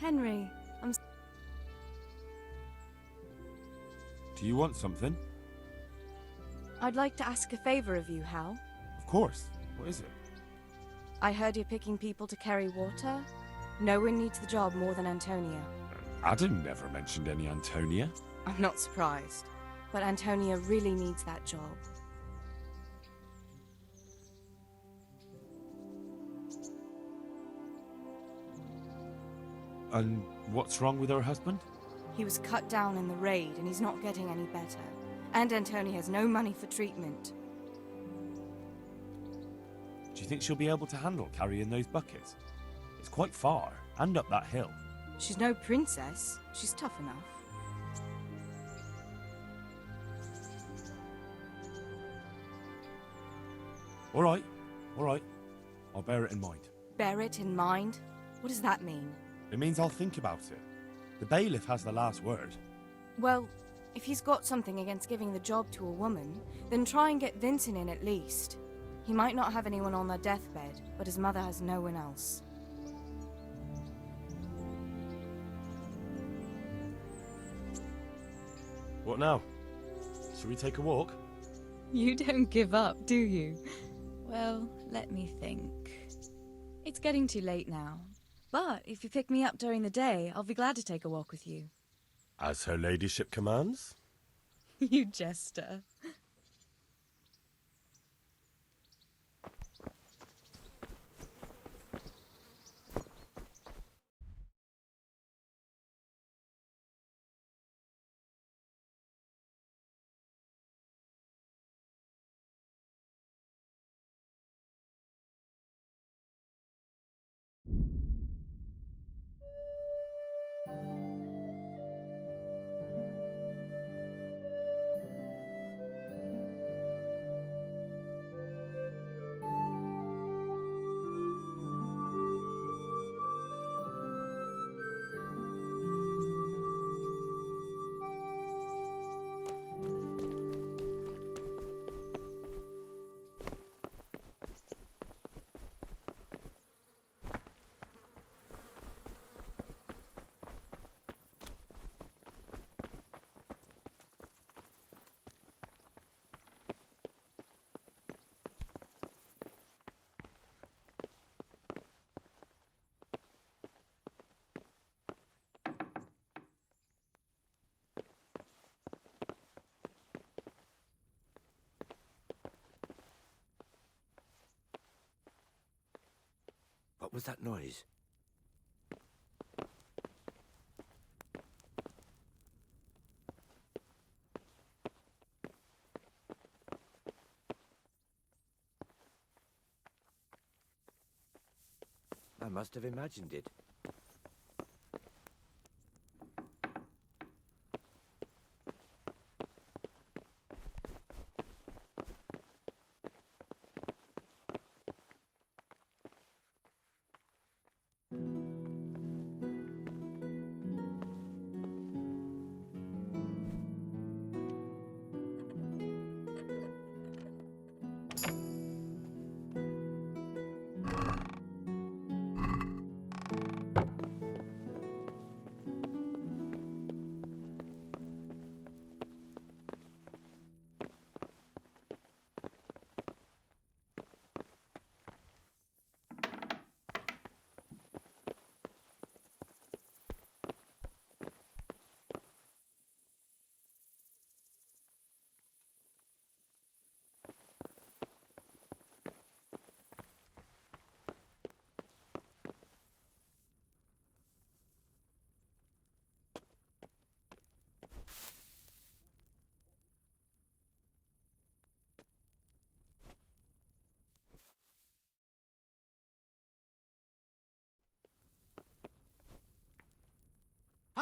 Henry, Do you want something? I'd like to ask a favor of you, Hal. Of course. What is it? I heard you're picking people to carry water. No one needs the job more than Antonia. Adam never mentioned any Antonia. I'm not surprised, but Antonia really needs that job. And what's wrong with her husband? He was cut down in the raid, and he's not getting any better. And Antonia has no money for treatment. Do you think she'll be able to handle carrying those buckets? It's quite far, and up that hill. She's no princess. She's tough enough. All right. I'll bear it in mind. Bear it in mind? What does that mean? It means I'll think about it. The bailiff has the last word. Well, if he's got something against giving the job to a woman, then try and get Vincent in at least. He might not have anyone on their deathbed, but his mother has no one else. What now? Shall we take a walk? You don't give up, do you? Well, let me think. It's getting too late now. But if you pick me up during the day, I'll be glad to take a walk with you. As her ladyship commands. You jester. What was that noise? I must have imagined it.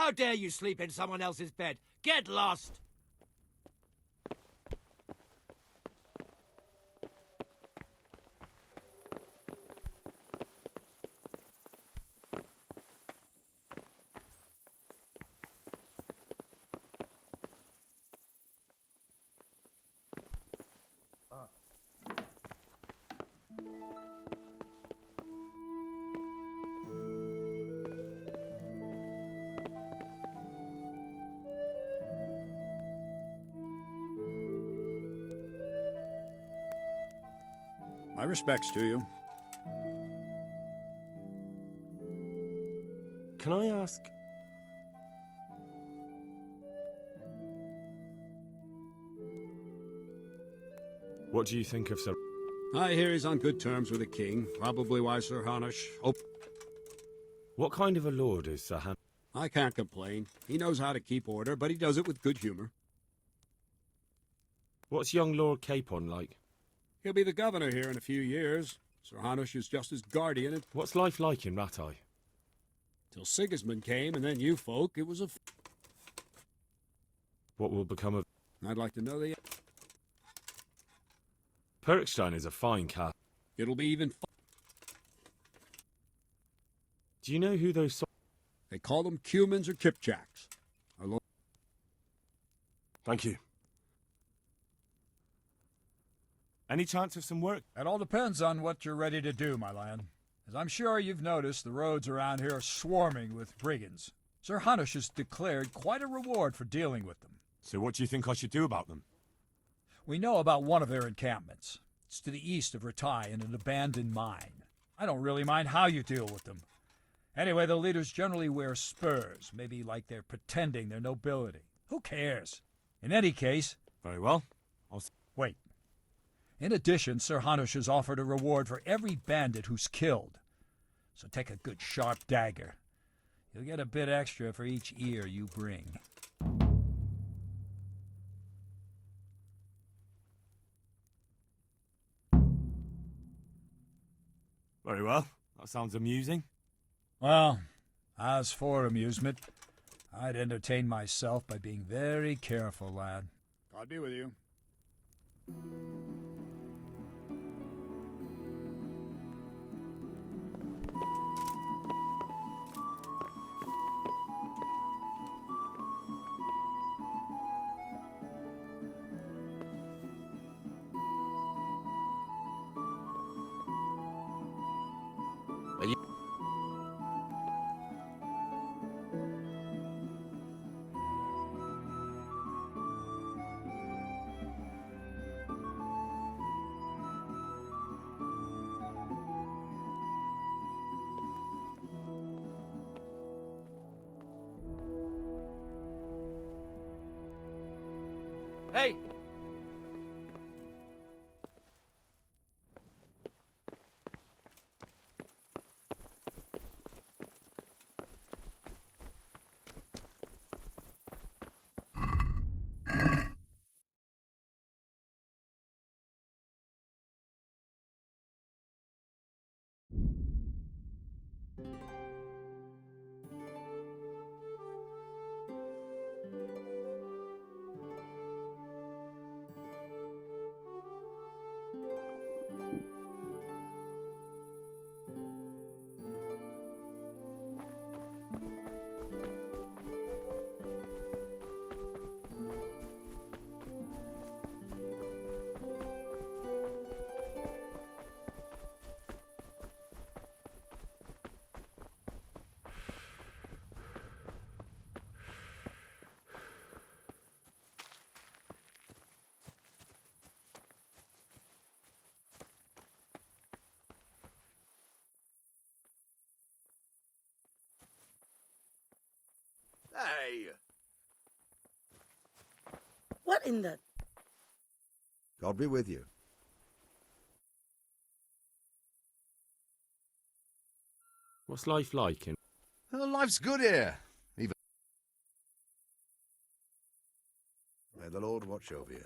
How dare you sleep in someone else's bed? Get lost! My respects to you. Can I ask? What do you think of Sir... I hear he's on good terms with the king. Probably why Sir Hanush... Oh, What kind of a lord is Sir Han... I can't complain. He knows how to keep order, but he does it with good humor. What's young Lord Capon like? He'll be the governor here in a few years. Sir Hanush is just his guardian and... What's life like in Rattay? Till Sigismund came, and then you folk, it was a... What will become of... I'd like to know the... Perkstein is a fine cat. It'll be even... Do you know who those... They call them Cumans or Kipchaks. Thank you. Any chance of some work? It all depends on what you're ready to do, my lad. As I'm sure you've noticed, the roads around here are swarming with brigands. Sir Hanush has declared quite a reward for dealing with them. So what do you think I should do about them? We know about one of their encampments. It's to the east of Rattay in an abandoned mine. I don't really mind how you deal with them. Anyway, the leaders generally wear spurs, maybe like they're pretending they're nobility. Who cares? In any case... Very well. Wait. In addition, Sir Hanush has offered a reward for every bandit who's killed. So take a good sharp dagger. You'll get a bit extra for each ear you bring. Very well. That sounds amusing. Well, as for amusement, I'd entertain myself by being very careful, lad. God be with you. Hey! Hey! What in the... God be with you. What's life like in... Oh, life's good here. Even... May the Lord watch over you.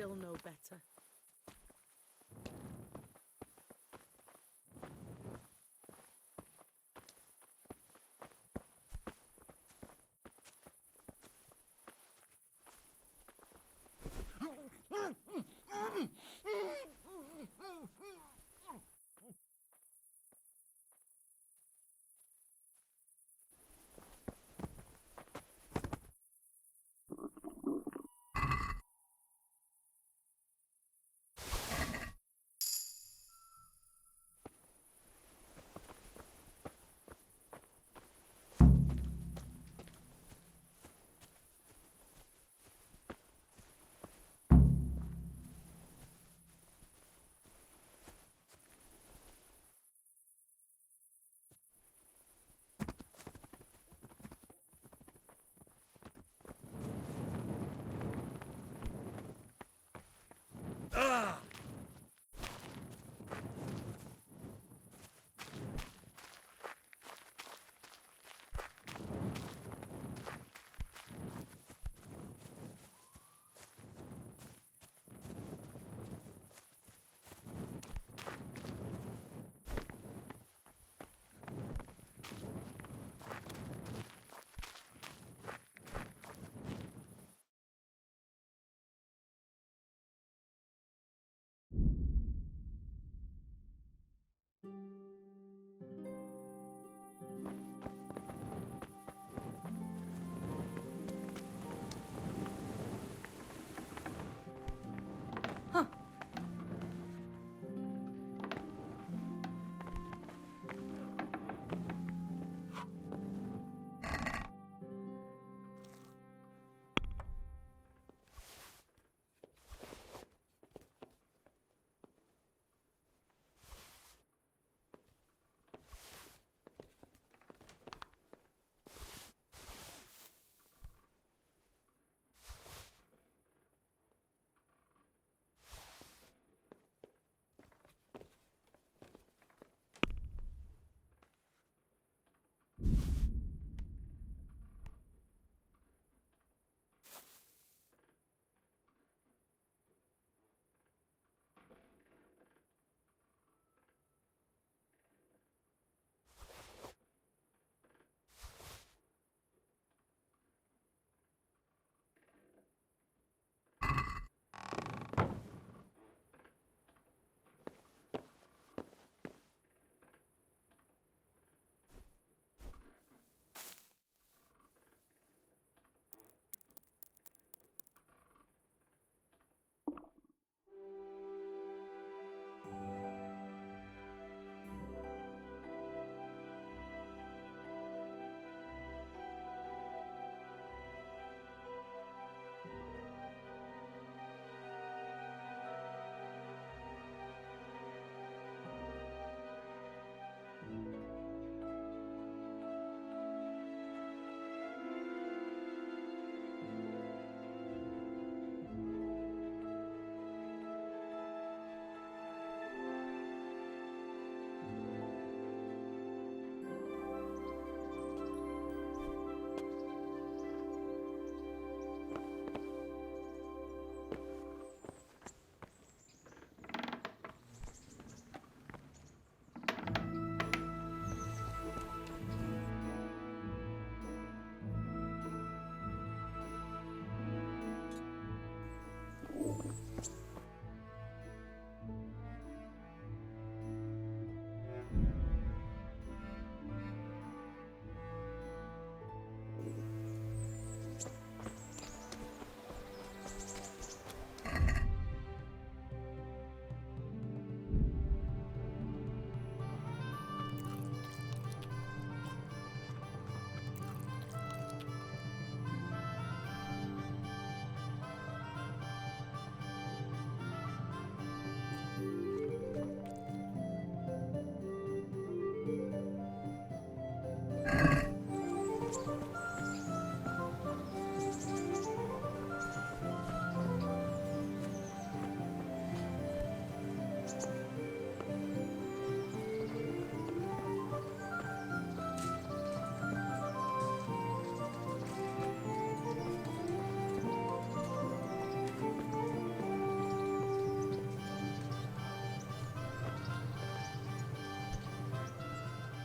still know better.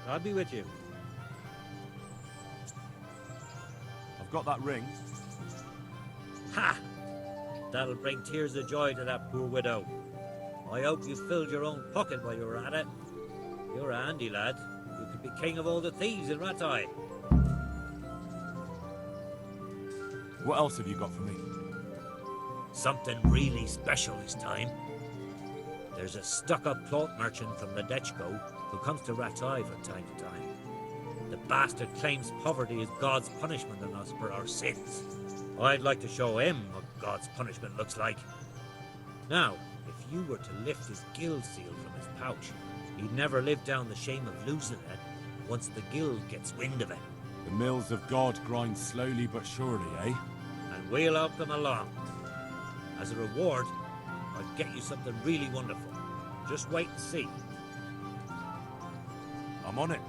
I'll be with you. I've got that ring. Ha! That'll bring tears of joy to that poor widow. I hope you filled your own pocket while you were at it. You're a handy lad. You could be king of all the thieves in Rattay. What else have you got for me? Something really special this time. There's a stuck-up plot merchant from Ledechko who comes to Rattay from time to time. The bastard claims poverty is God's punishment on us for our sins. I'd like to show him what God's punishment looks like. Now, if you were to lift his guild seal from his pouch, he'd never live down the shame of losing it once the guild gets wind of it. The mills of God grind slowly but surely, eh? And we'll help them along. As a reward, I'll get you something really wonderful. Just wait and see. I'm on it.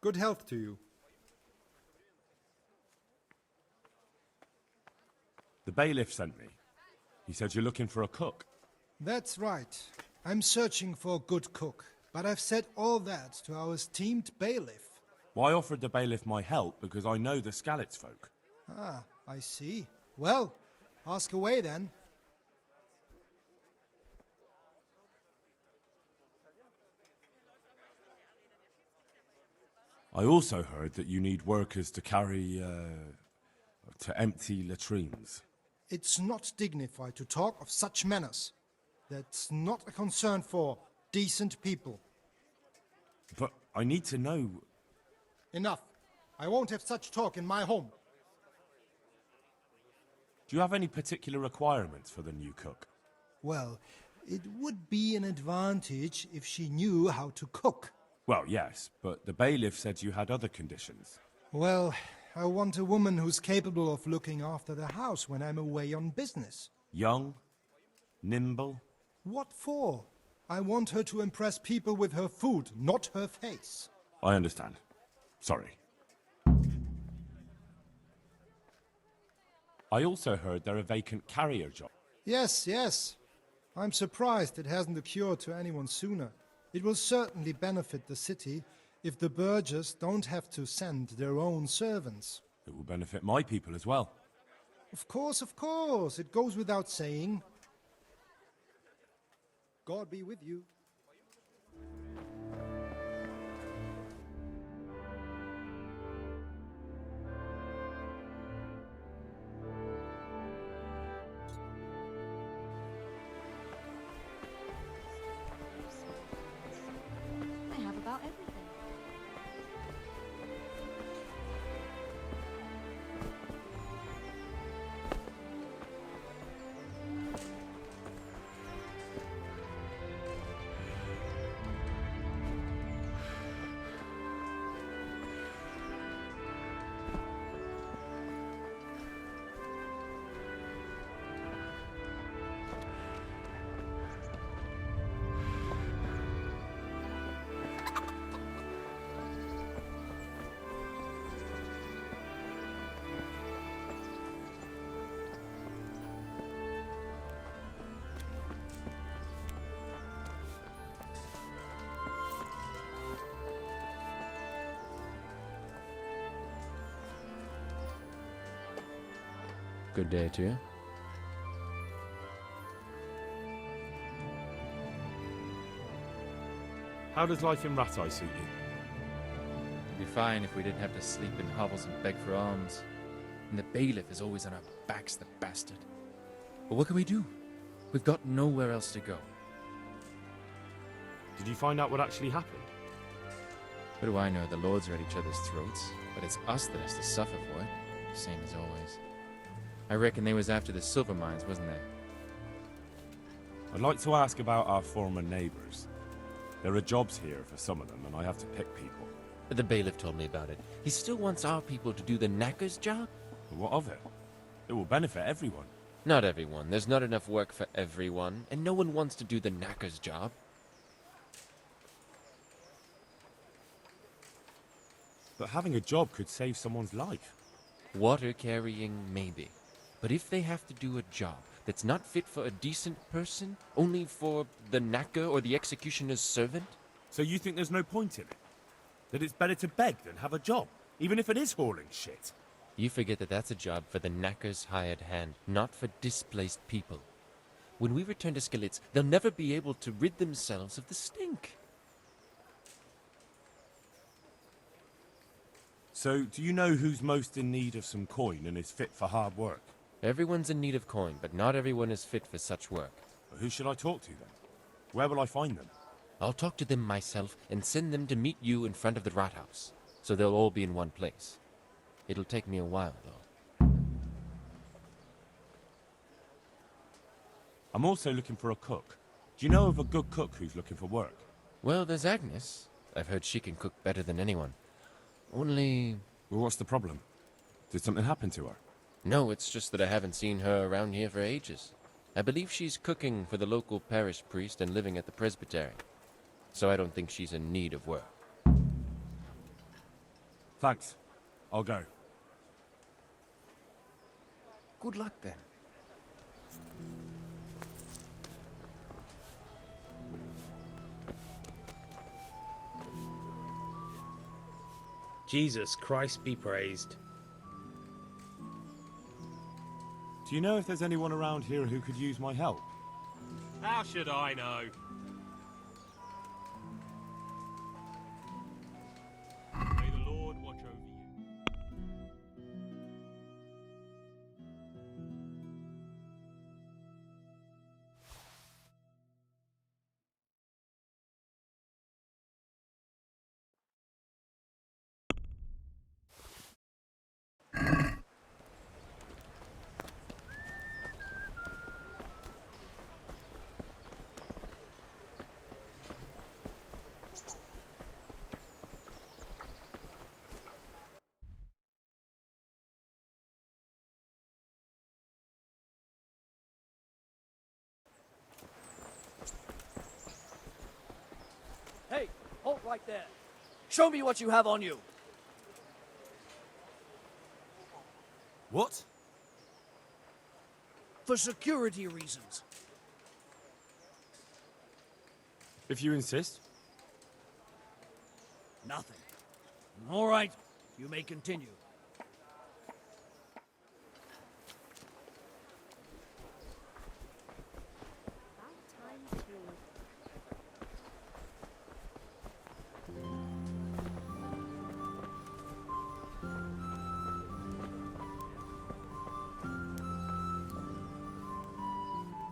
Good health to you. The bailiff sent me. He said you're looking for a cook. That's right. I'm searching for a good cook, but I've said all that to our esteemed bailiff. Well, I offered the bailiff my help because I know the Skalitz folk. Ah, I see. Well, ask away then. I also heard that you need workers to carry, to empty latrines. It's not dignified to talk of such manners. That's not a concern for decent people. But I need to know... Enough. I won't have such talk in my home. Do you have any particular requirements for the new cook? Well, it would be an advantage if she knew how to cook. Well, yes, but the bailiff said you had other conditions. Well, I want a woman who's capable of looking after the house when I'm away on business. Young? Nimble? What for? I want her to impress people with her food, not her face. I understand. Sorry. I also heard there are vacant carrier jobs. Yes, yes. I'm surprised it hasn't occurred to anyone sooner. It will certainly benefit the city if the burghers don't have to send their own servants. It will benefit my people as well. Of course, of course. It goes without saying. God be with you. I have about everything. Good day to you. How does life in Rattay suit you? It'd be fine if we didn't have to sleep in hovels and beg for alms. And the bailiff is always on our backs, the bastard. But what can we do? We've got nowhere else to go. Did you find out what actually happened? What do I know? The lords are at each other's throats, but it's us that has to suffer for it. Same as always. I reckon they was after the silver mines, wasn't they? I'd like to ask about our former neighbours. There are jobs here for some of them, and I have to pick people. The bailiff told me about it. He still wants our people to do the knacker's job? But what of it? It will benefit everyone. Not everyone. There's not enough work for everyone, and no one wants to do the knacker's job. But having a job could save someone's life. Water carrying, maybe. But if they have to do a job that's not fit for a decent person, only for the knacker or the executioner's servant? So you think there's no point in it? That it's better to beg than have a job, even if it is hauling shit? You forget that that's a job for the knacker's hired hand, not for displaced people. When we return to Skalitz, they'll never be able to rid themselves of the stink. So, do you know who's most in need of some coin and is fit for hard work? Everyone's in need of coin, but not everyone is fit for such work. Well, who should I talk to then? Where will I find them? I'll talk to them myself and send them to meet you in front of the Rathaus, so they'll all be in one place. It'll take me a while, though. I'm also looking for a cook. Do you know of a good cook who's looking for work? Well, there's Agnes. I've heard she can cook better than anyone. Only... Well, what's the problem? Did something happen to her? No, it's just that I haven't seen her around here for ages. I believe she's cooking for the local parish priest and living at the presbytery. So I don't think she's in need of work. Thanks. I'll go. Good luck, then. Jesus Christ be praised. Do you know if there's anyone around here who could use my help? How should I know? May the Lord watch over you. Hey, halt right there. Show me what you have on you. What? for security reasons. If you insist. Nothing. All right, you may continue.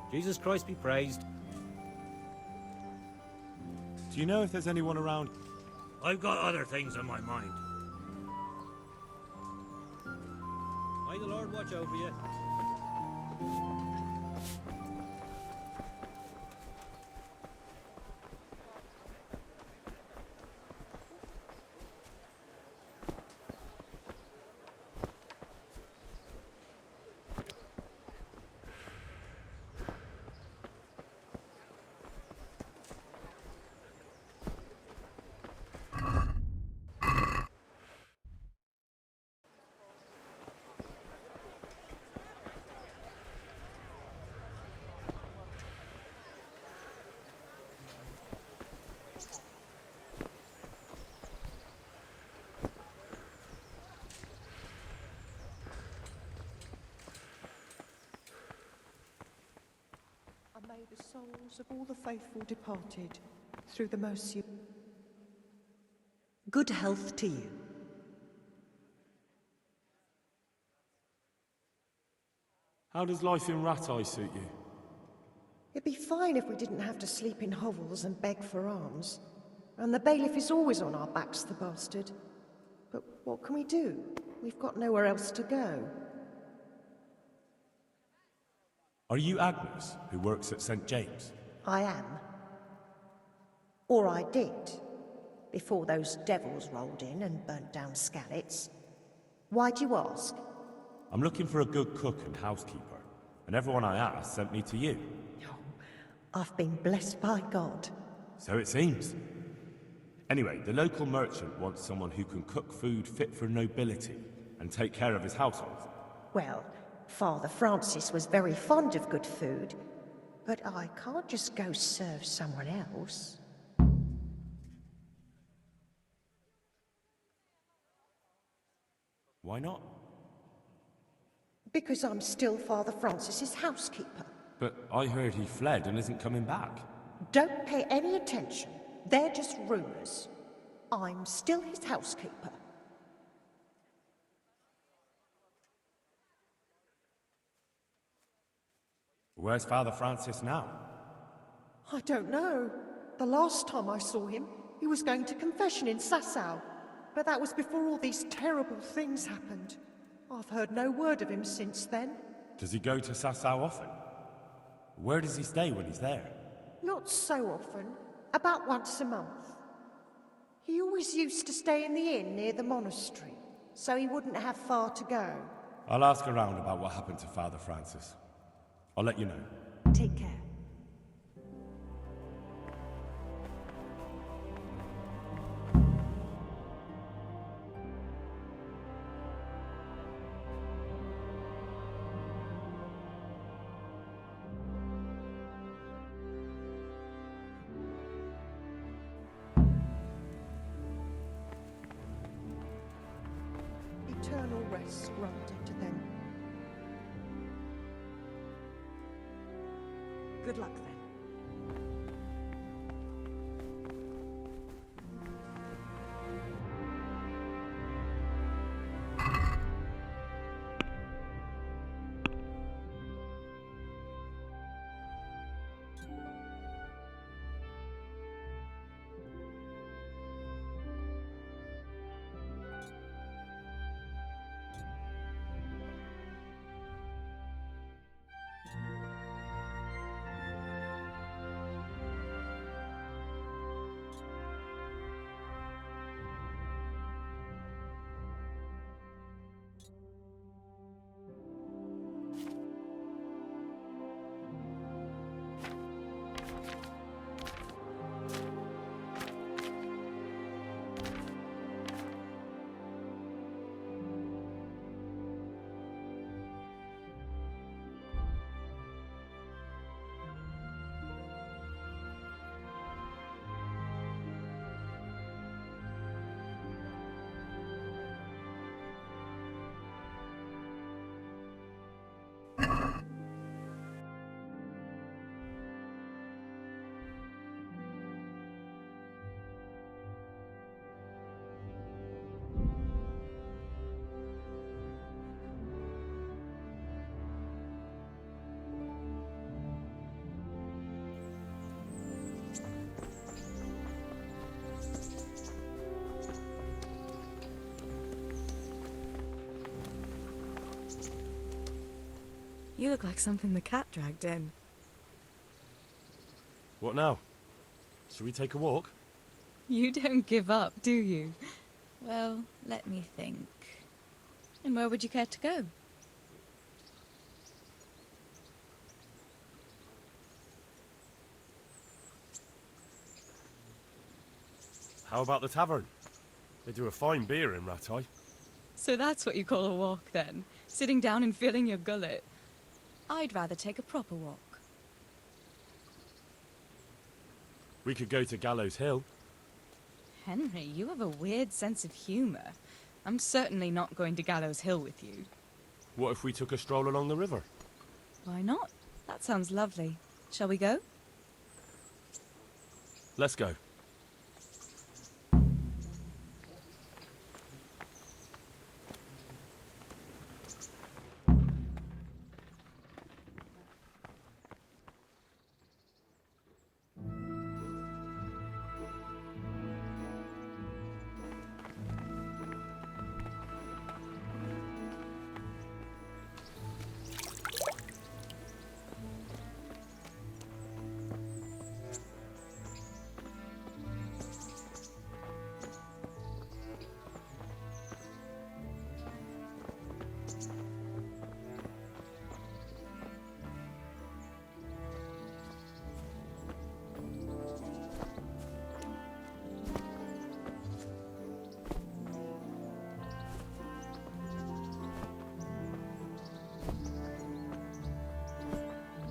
Jesus Christ be praised. Do you know if there's anyone around? I've got other things on my mind. May the Lord watch over you. And may the souls of all the faithful departed, through the mercy. Good health to you. How does life in Rattay suit you? It'd be fine if we didn't have to sleep in hovels and beg for alms. And the bailiff is always on our backs, the bastard. But what can we do? We've got nowhere else to go. Are you Agnes, who works at St. James? I am. Or I did, before those devils rolled in and burnt down Skalitz. Why do you ask? I'm looking for a good cook and housekeeper, and everyone I asked sent me to you. I've been blessed by God. So it seems. Anyway, the local merchant wants someone who can cook food fit for nobility and take care of his household. Well, Father Francis was very fond of good food, but I can't just go serve someone else. Why not? Because I'm still Father Francis's housekeeper. But I heard he fled and isn't coming back. Don't pay any attention. They're just rumors. I'm still his housekeeper. Where's Father Francis now? I don't know. The last time I saw him, he was going to confession in Sasau. But that was before all these terrible things happened. I've heard no word of him since then. Does he go to Sasau often? Where does he stay when he's there? Not so often. About once a month. He always used to stay in the inn near the monastery, so he wouldn't have far to go. I'll ask around about what happened to Father Francis. I'll let you know. Take care. Eternal rest granted to them. Good luck then. You look like something the cat dragged in. What now? Shall we take a walk? You don't give up, do you? Well, let me think. And where would you care to go? How about the tavern? They do a fine beer in Rattay. So that's what you call a walk, then? Sitting down and filling your gullet? I'd rather take a proper walk. We could go to Gallows Hill. Henry, you have a weird sense of humour. I'm certainly not going to Gallows Hill with you. What if we took a stroll along the river? Why not? That sounds lovely. Shall we go? Let's go.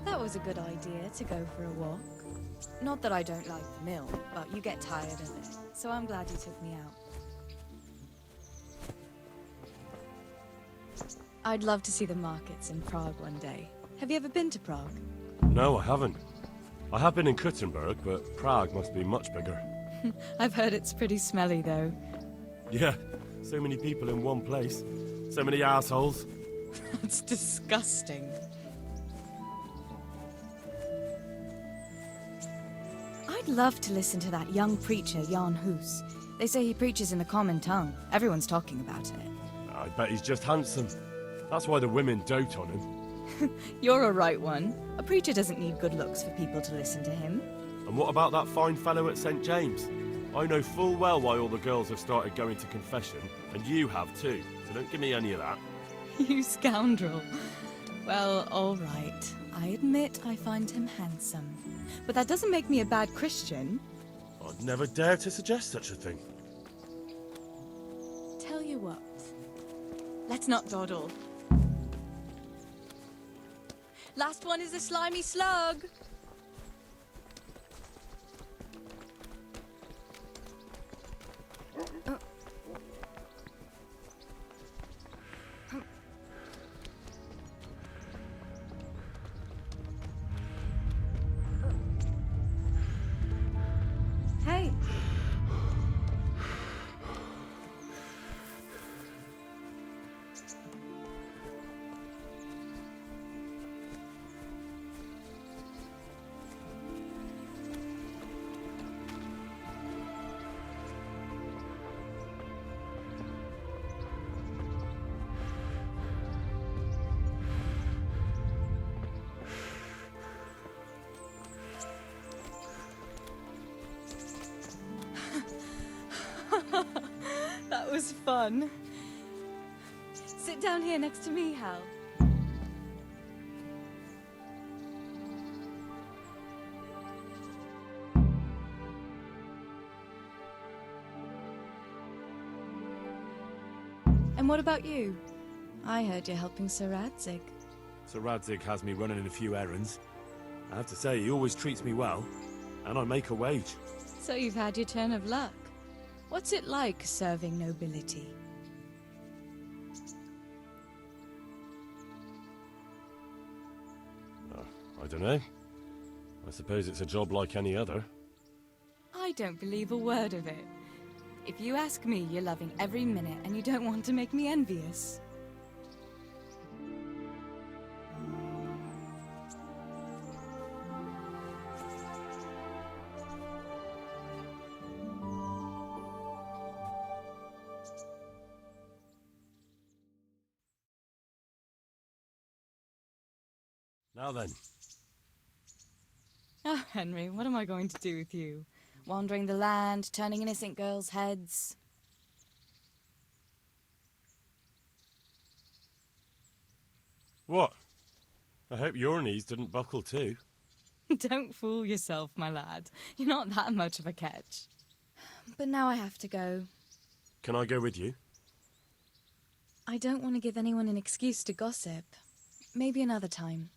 That was a good idea, to go for a walk. Not that I don't like the mill, but you get tired of it, so I'm glad you took me out. I'd love to see the markets in Prague one day. Have you ever been to Prague? No, I haven't. I have been in Kuttenberg, but Prague must be much bigger. I've heard it's pretty smelly, though. Yeah, so many people in one place. So many assholes. That's disgusting. I'd love to listen to that young preacher, Jan Hus. They say he preaches in the common tongue. Everyone's talking about it. I bet he's just handsome. That's why the women dote on him. You're a right one. A preacher doesn't need good looks for people to listen to him. And what about that fine fellow at St. James? I know full well why all the girls have started going to confession, and you have too, so don't give me any of that. You scoundrel. Well, all right. I admit I find him handsome. But that doesn't make me a bad Christian. I'd never dare to suggest such a thing. Tell you what. Let's not dawdle. Last one is a slimy slug. Hey. That was fun. Sit down here next to me, Hal. And what about you? I heard you're helping Sir Radzig. Sir Radzig has me running a few errands. I have to say, he always treats me well, and I make a wage. So you've had your turn of luck. What's it like serving nobility? I don't know. I suppose it's a job like any other. I don't believe a word of it. If you ask me, you're loving every minute and you don't want to make me envious. Now then. Oh, Henry, what am I going to do with you? Wandering the land, turning innocent girls' heads. What? I hope your knees didn't buckle too. Don't fool yourself, my lad. You're not that much of a catch. But now I have to go. Can I go with you? I don't want to give anyone an excuse to gossip. Maybe another time.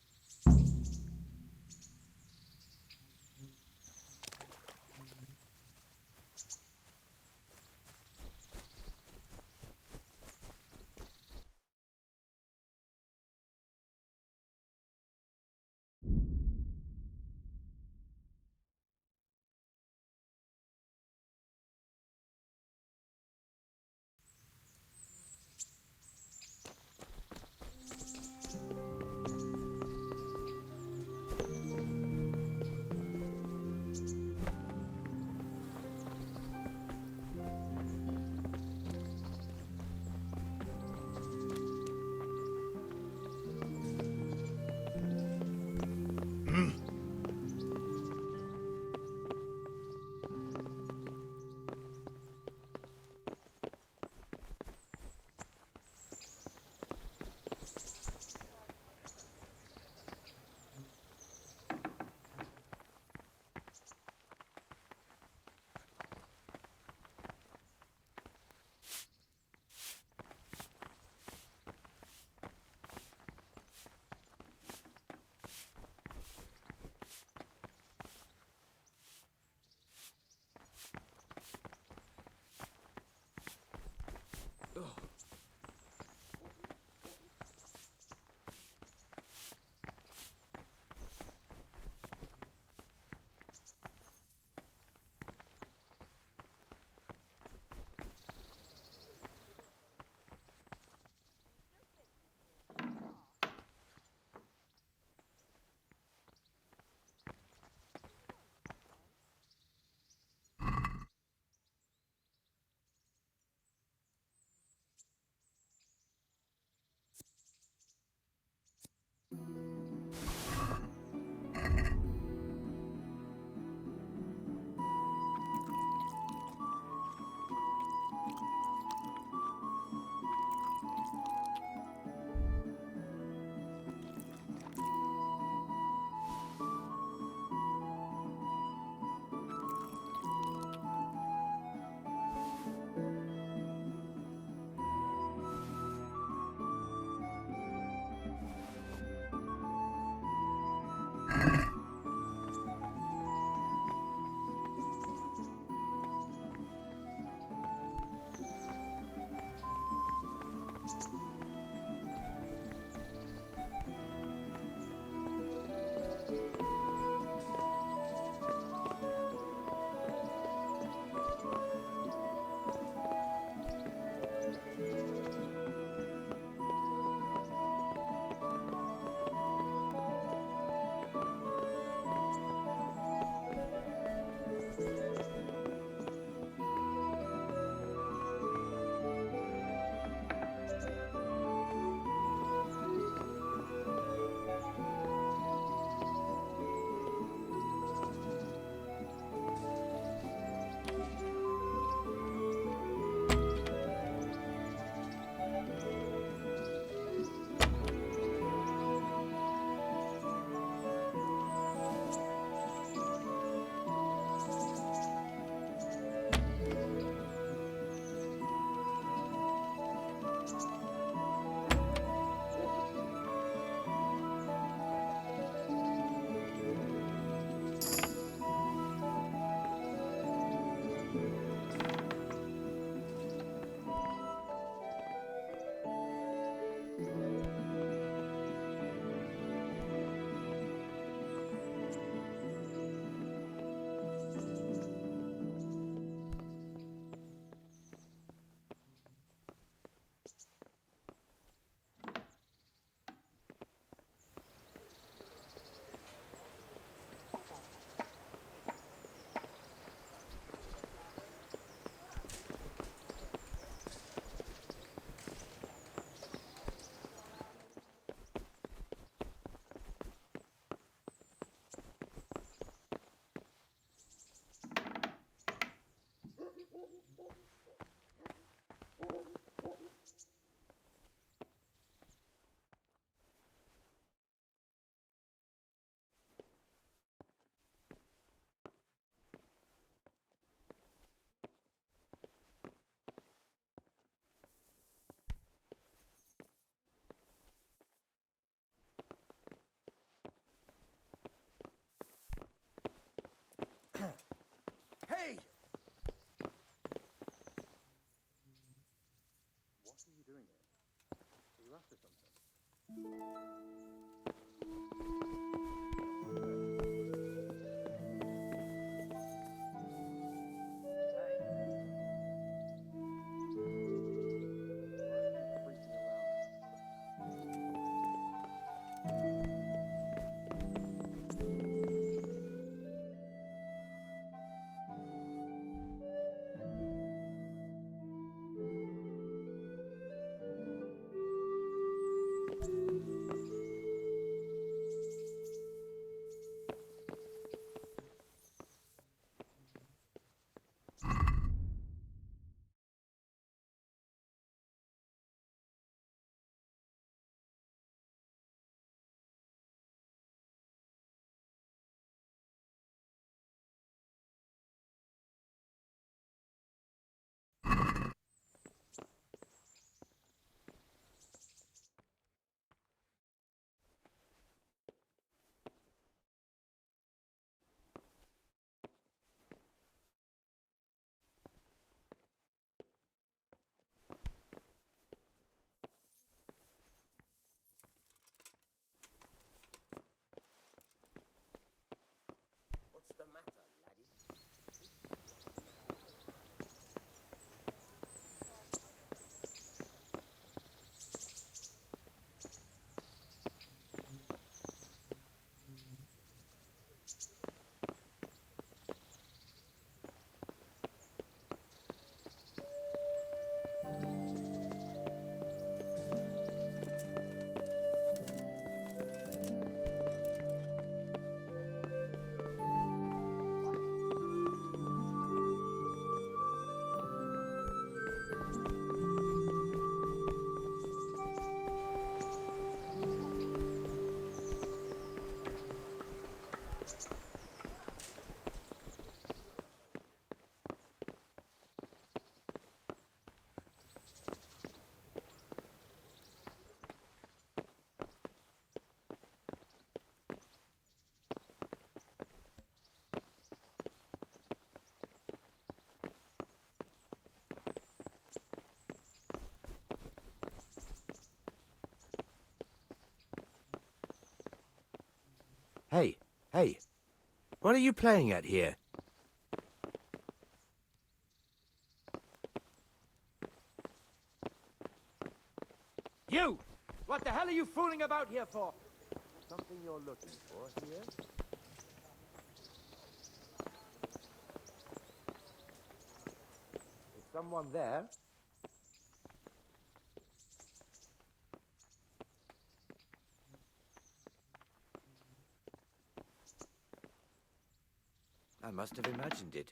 Hey, hey, what are you playing at here? You! What the hell are you fooling about here for? Something you're looking for here? Is someone there? I must have imagined it.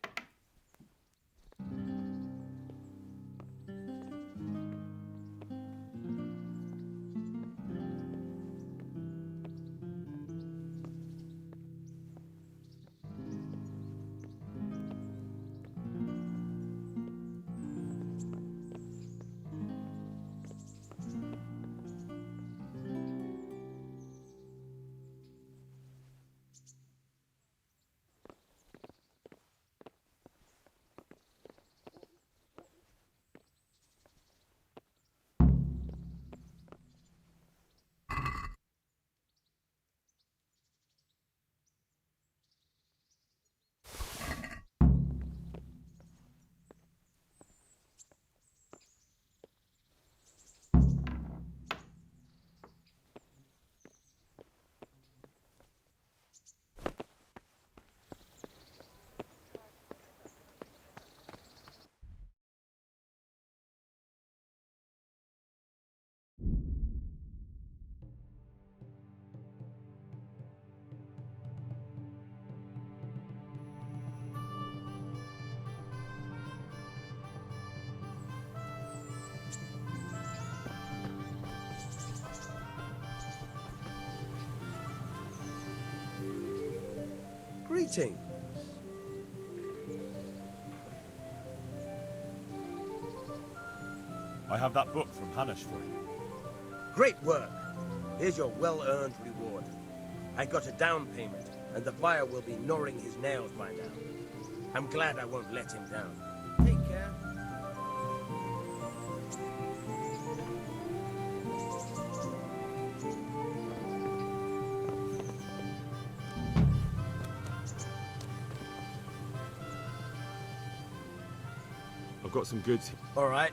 Greetings. I have that book from Hanish for you. Great work. Here's your well-earned reward. I got a down payment, and the fire will be gnawing his nails by now. I'm glad I won't let him down. Take care. got some goods here. All right.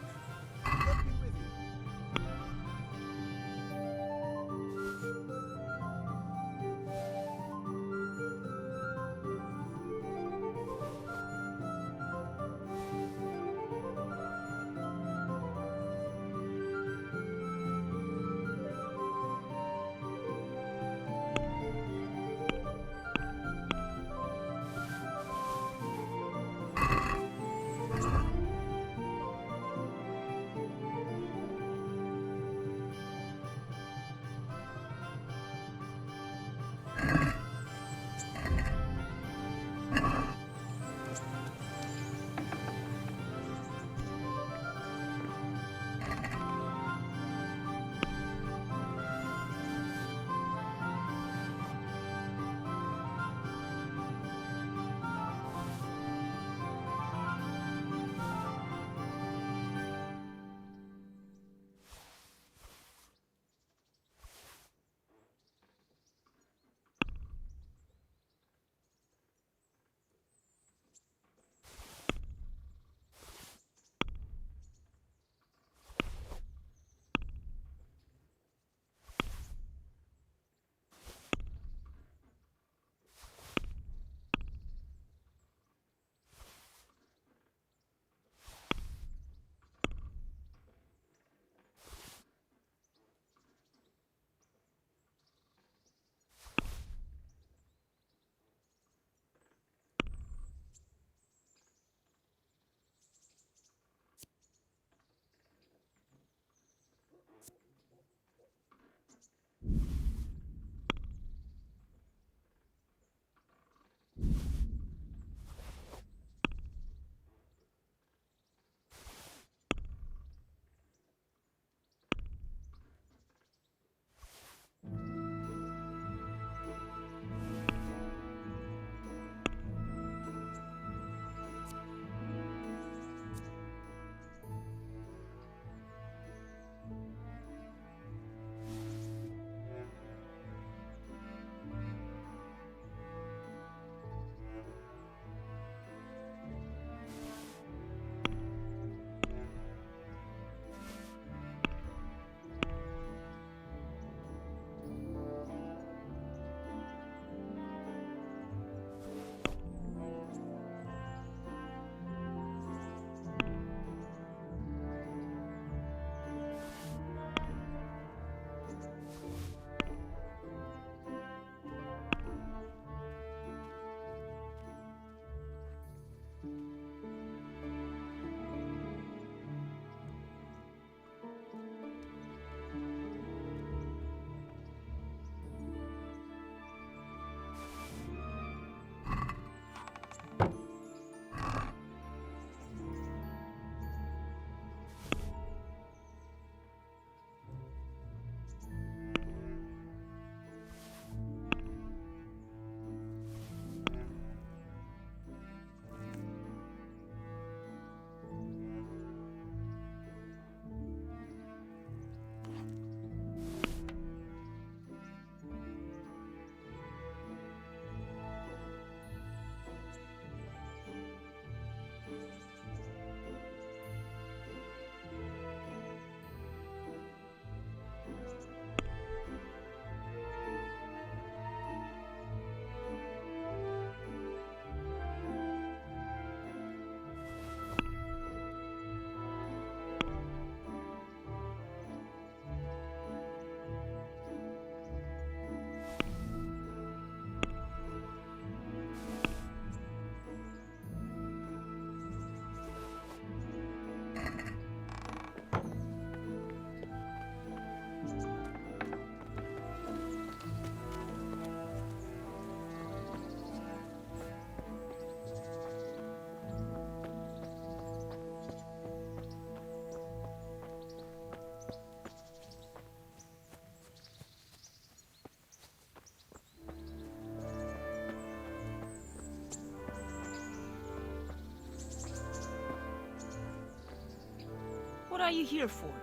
What are you here for?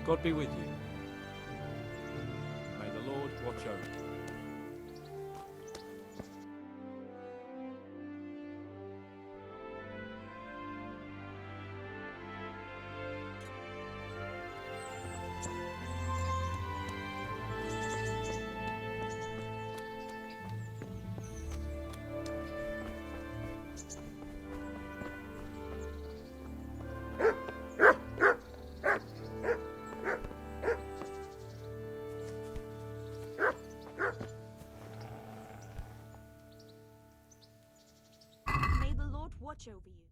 God be with you. May the Lord watch over you. May the Lord watch over you.